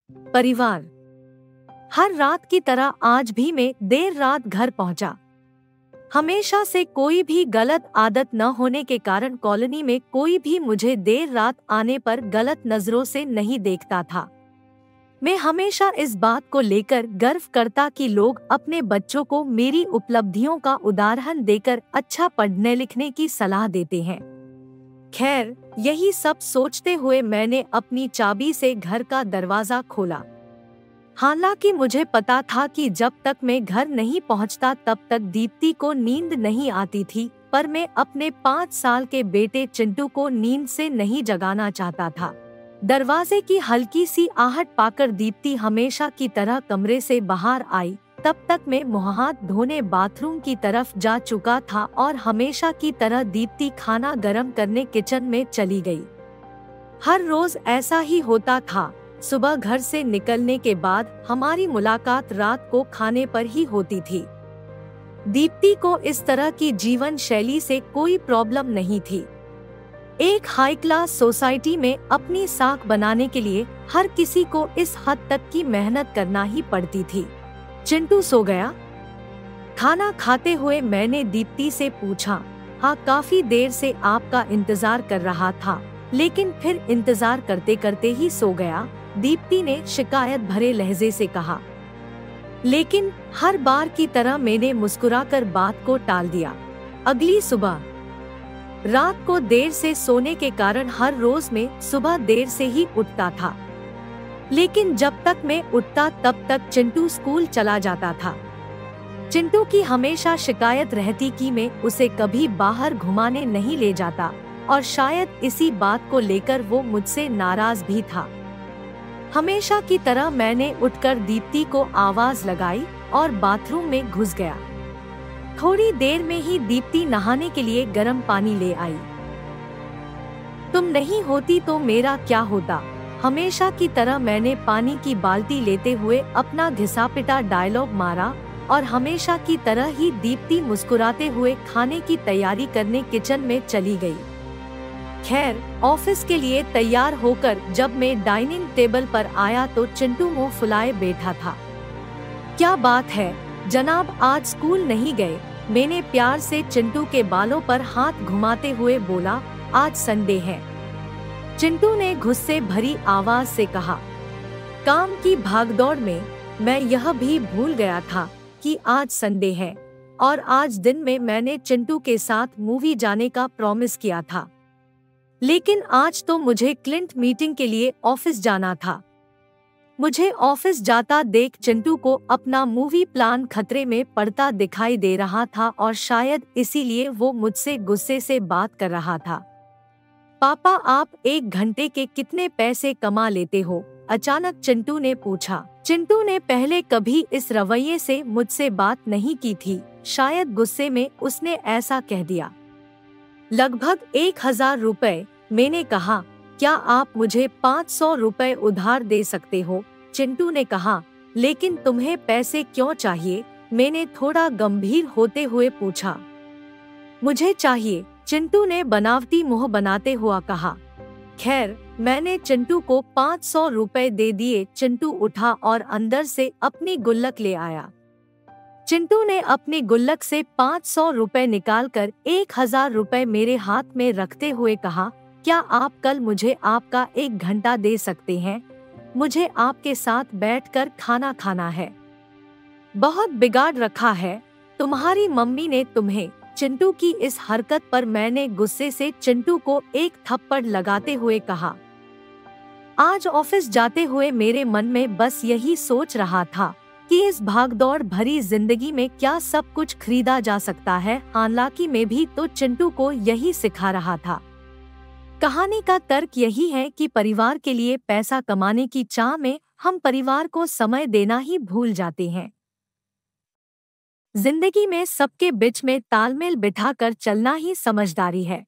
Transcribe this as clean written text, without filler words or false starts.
परिवार। हर रात की तरह आज भी मैं देर रात घर पहुंचा। हमेशा से कोई भी गलत आदत न होने के कारण कॉलोनी में कोई भी मुझे देर रात आने पर गलत नजरों से नहीं देखता था। मैं हमेशा इस बात को लेकर गर्व करता कि लोग अपने बच्चों को मेरी उपलब्धियों का उदाहरण देकर अच्छा पढ़ने लिखने की सलाह देते हैं। खैर, यही सब सोचते हुए मैंने अपनी चाबी से घर का दरवाजा खोला। हालांकि मुझे पता था कि जब तक मैं घर नहीं पहुंचता तब तक दीप्ति को नींद नहीं आती थी, पर मैं अपने 5 साल के बेटे चिंटू को नींद से नहीं जगाना चाहता था। दरवाजे की हल्की सी आहट पाकर दीप्ति हमेशा की तरह कमरे से बाहर आई। तब तक मैं मुंह हाथ धोने बाथरूम की तरफ जा चुका था और हमेशा की तरह दीप्ति खाना गर्म करने किचन में चली गई। हर रोज ऐसा ही होता था। सुबह घर से निकलने के बाद हमारी मुलाकात रात को खाने पर ही होती थी। दीप्ति को इस तरह की जीवन शैली से कोई प्रॉब्लम नहीं थी। एक हाई क्लास सोसाइटी में अपनी साख बनाने के लिए हर किसी को इस हद तक की मेहनत करना ही पड़ती थी। चिंटू सो गया? खाना खाते हुए मैंने दीप्ति से पूछा। हाँ, काफी देर से आपका इंतजार कर रहा था, लेकिन फिर इंतजार करते करते ही सो गया, दीप्ति ने शिकायत भरे लहजे से कहा। लेकिन हर बार की तरह मैंने मुस्कुराकर बात को टाल दिया। अगली सुबह रात को देर से सोने के कारण हर रोज मैं सुबह देर से ही उठता था, लेकिन जब तक मैं उठता तब तक चिंटू स्कूल चला जाता था। चिंटू की हमेशा शिकायत रहती कि मैं उसे कभी बाहर घुमाने नहीं ले जाता, और शायद इसी बात को लेकर वो मुझसे नाराज भी था। हमेशा की तरह मैंने उठकर दीप्ति को आवाज लगाई और बाथरूम में घुस गया। थोड़ी देर में ही दीप्ति नहाने के लिए गर्म पानी ले आई। तुम नहीं होती तो मेरा क्या होता? हमेशा की तरह मैंने पानी की बाल्टी लेते हुए अपना घिसा-पिटा डायलॉग मारा और हमेशा की तरह ही दीप्ति मुस्कुराते हुए खाने की तैयारी करने किचन में चली गई। खैर, ऑफिस के लिए तैयार होकर जब मैं डाइनिंग टेबल पर आया तो चिंटू मुंह फुलाए बैठा था। क्या बात है जनाब, आज स्कूल नहीं गए? मैंने प्यार से चिंटू के बालों पर हाथ घुमाते हुए बोला। आज संडे है, चिंटू ने गुस्से भरी आवाज से कहा। काम की भागदौड़ में मैं यह भी भूल गया था कि आज संडे है, और आज दिन में मैंने चिंटू के साथ मूवी जाने का प्रॉमिस किया था। लेकिन आज तो मुझे क्लिंट मीटिंग के लिए ऑफिस जाना था। मुझे ऑफिस जाता देख चिंटू को अपना मूवी प्लान खतरे में पड़ता दिखाई दे रहा था, और शायद इसीलिए वो मुझसे गुस्से से बात कर रहा था। पापा, आप 1 घंटे के कितने पैसे कमा लेते हो? अचानक चिंटू ने पूछा। चिंटू ने पहले कभी इस रवैये से मुझसे बात नहीं की थी, शायद गुस्से में उसने ऐसा कह दिया। लगभग 1000 रुपए, मैंने कहा। क्या आप मुझे 500 रुपए उधार दे सकते हो? चिंटू ने कहा। लेकिन तुम्हें पैसे क्यों चाहिए? मैंने थोड़ा गंभीर होते हुए पूछा। मुझे चाहिए, चिंटू ने बनावटी मुंह बनाते हुआ कहा। खैर, मैंने चिंटू को 500 रुपए दे दिए। चिंटू उठा और अंदर से अपनी गुल्लक ले आया। चिंटू ने अपनी गुल्लक से 500 रुपए निकालकर 1000 रुपए मेरे हाथ में रखते हुए कहा। क्या आप कल मुझे आपका 1 घंटा दे सकते हैं? मुझे आपके साथ बैठकर खाना खाना है। बहुत बिगाड़ रखा है तुम्हारी मम्मी ने तुम्हें। चिंटू की इस हरकत पर मैंने गुस्से से चिंटू को एक थप्पड़ लगाते हुए कहा। आज ऑफिस जाते हुए मेरे मन में बस यही सोच रहा था कि इस भागदौड़ भरी जिंदगी में क्या सब कुछ खरीदा जा सकता है। हालांकि मैं भी तो चिंटू को यही सिखा रहा था। कहानी का तर्क यही है कि परिवार के लिए पैसा कमाने की चाह में हम परिवार को समय देना ही भूल जाते हैं। जिंदगी में सबके बीच में तालमेल बिठाकर चलना ही समझदारी है।